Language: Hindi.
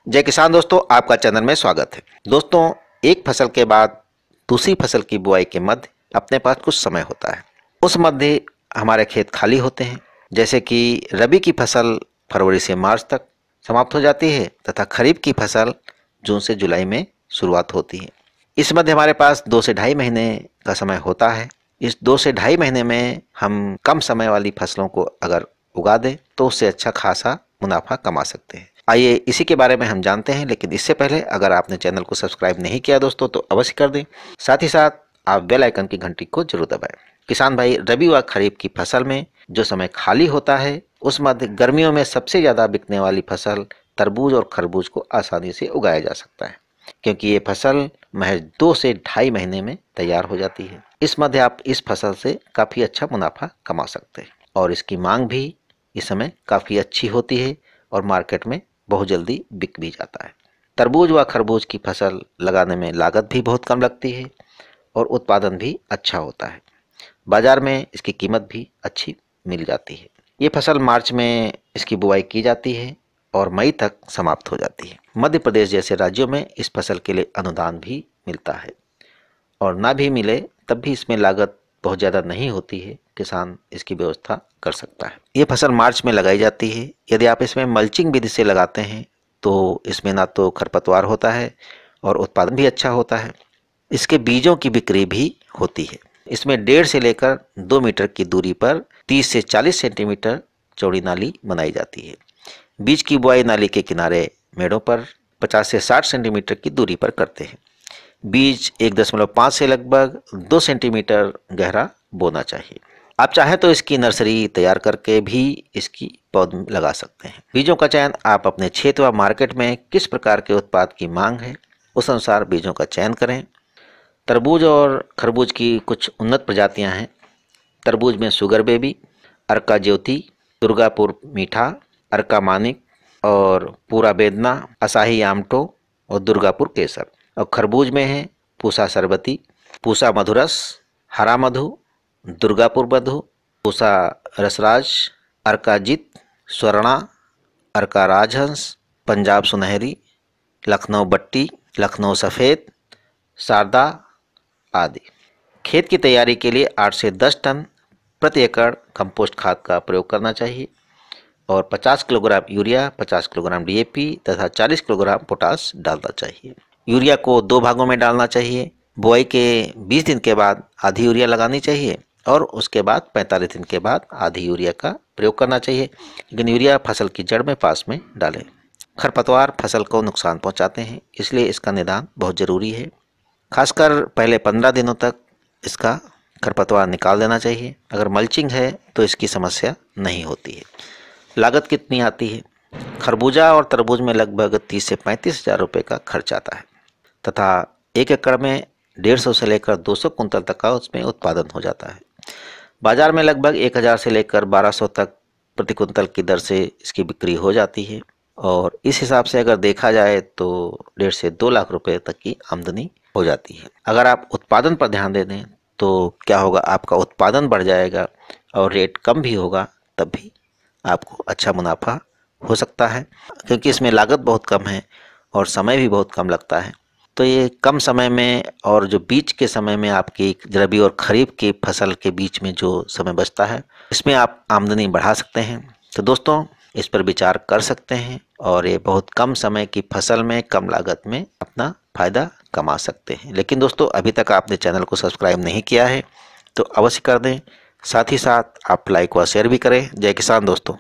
जय किसान दोस्तों, आपका चैनल में स्वागत है। दोस्तों, एक फसल के बाद दूसरी फसल की बुआई के मध्य अपने पास कुछ समय होता है। उस मध्य हमारे खेत खाली होते हैं। जैसे कि रबी की फसल फरवरी से मार्च तक समाप्त हो जाती है तथा खरीफ की फसल जून से जुलाई में शुरुआत होती है। इस मध्य हमारे पास 2 से ढाई महीने का समय होता है। इस 2 से ढाई महीने में हम कम समय वाली फसलों को अगर उगा दें तो उससे अच्छा खासा मुनाफा कमा सकते हैं। आइए इसी के बारे में हम जानते हैं, लेकिन इससे पहले अगर आपने चैनल को सब्सक्राइब नहीं किया दोस्तों तो अवश्य कर दें। साथ ही साथ आप बेल आइकन की घंटी को जरूर दबाएं। किसान भाई, रबी व खरीफ की फसल में जो समय खाली होता है उस मध्य गर्मियों में सबसे ज़्यादा बिकने वाली फसल तरबूज और खरबूज को आसानी से उगाया जा सकता है, क्योंकि ये फसल महज 2 से ढाई महीने में तैयार हो जाती है। इस मध्य आप इस फसल से काफ़ी अच्छा मुनाफा कमा सकते हैं और इसकी मांग भी इस समय काफ़ी अच्छी होती है और मार्केट में बहुत जल्दी बिक भी जाता है। तरबूज व खरबूज की फसल लगाने में लागत भी बहुत कम लगती है और उत्पादन भी अच्छा होता है। बाजार में इसकी कीमत भी अच्छी मिल जाती है। ये फसल मार्च में इसकी बुआई की जाती है और मई तक समाप्त हो जाती है। मध्य प्रदेश जैसे राज्यों में इस फसल के लिए अनुदान भी मिलता है और ना भी मिले तब भी इसमें लागत बहुत ज़्यादा नहीं होती है, किसान इसकी व्यवस्था कर सकता है। ये फसल मार्च में लगाई जाती है। यदि आप इसमें मल्चिंग विधि से लगाते हैं तो इसमें ना तो खरपतवार होता है और उत्पादन भी अच्छा होता है। इसके बीजों की बिक्री भी होती है। इसमें 1.5 से लेकर 2 मीटर की दूरी पर 30 से 40 सेंटीमीटर चौड़ी नाली बनाई जाती है। बीज की बुआई नाली के किनारे मेड़ों पर 50 से 60 सेंटीमीटर की दूरी पर करते हैं। बीज 1.5 से लगभग 2 सेंटीमीटर गहरा बोना चाहिए। आप चाहें तो इसकी नर्सरी तैयार करके भी इसकी पौध लगा सकते हैं। बीजों का चयन आप अपने क्षेत्र व मार्केट में किस प्रकार के उत्पाद की मांग है उस अनुसार बीजों का चयन करें। तरबूज और खरबूज की कुछ उन्नत प्रजातियां हैं। तरबूज में शुगर बेबी, अर्का ज्योति, दुर्गापुर मीठा, अर्का मानिक और पूरा बेदना, असाही आमटो और दुर्गापुर केसर। और खरबूज में है पूसा सरबती, पूसा मधुरस, हरा मधु, दुर्गापुर मधु, पूसा रसराज, अर्काजीत, स्वर्णा, अर्का राजहंस, पंजाब सुनहरी, लखनऊ बट्टी, लखनऊ सफ़ेद, शारदा आदि। खेत की तैयारी के लिए 8 से 10 टन प्रति एकड़ कंपोस्ट खाद का प्रयोग करना चाहिए और 50 किलोग्राम यूरिया, 50 किलोग्राम डीएपी तथा 40 किलोग्राम पोटास डालना चाहिए। यूरिया को 2 भागों में डालना चाहिए। बुआई के 20 दिन के बाद आधी यूरिया लगानी चाहिए और उसके बाद 45 दिन के बाद आधी यूरिया का प्रयोग करना चाहिए, लेकिन यूरिया फसल की जड़ में पास में डालें। खरपतवार फसल को नुकसान पहुंचाते हैं, इसलिए इसका निदान बहुत ज़रूरी है। खासकर पहले 15 दिनों तक इसका खरपतवार निकाल देना चाहिए। अगर मल्चिंग है तो इसकी समस्या नहीं होती है। लागत कितनी आती है? खरबूजा और तरबूज में लगभग 30 से 35 हज़ार रुपये का खर्च आता है तथा 1 एकड़ में 150 से लेकर 200 कुंतल तक का उसमें उत्पादन हो जाता है। बाजार में लगभग 1000 से लेकर 1200 तक प्रति कुंतल की दर से इसकी बिक्री हो जाती है और इस हिसाब से अगर देखा जाए तो 1.5 से 2 लाख रुपए तक की आमदनी हो जाती है। अगर आप उत्पादन पर ध्यान दे दें तो क्या होगा, आपका उत्पादन बढ़ जाएगा और रेट कम भी होगा, तब भी आपको अच्छा मुनाफा हो सकता है, क्योंकि इसमें लागत बहुत कम है और समय भी बहुत कम लगता है। तो ये कम समय में और जो बीच के समय में आपकी रबी और खरीफ की फसल के बीच में जो समय बचता है, इसमें आप आमदनी बढ़ा सकते हैं। तो दोस्तों, इस पर विचार कर सकते हैं और ये बहुत कम समय की फसल में कम लागत में अपना फ़ायदा कमा सकते हैं। लेकिन दोस्तों, अभी तक आपने चैनल को सब्सक्राइब नहीं किया है तो अवश्य कर दें। साथ ही साथ आप लाइक व शेयर भी करें। जय किसान दोस्तों।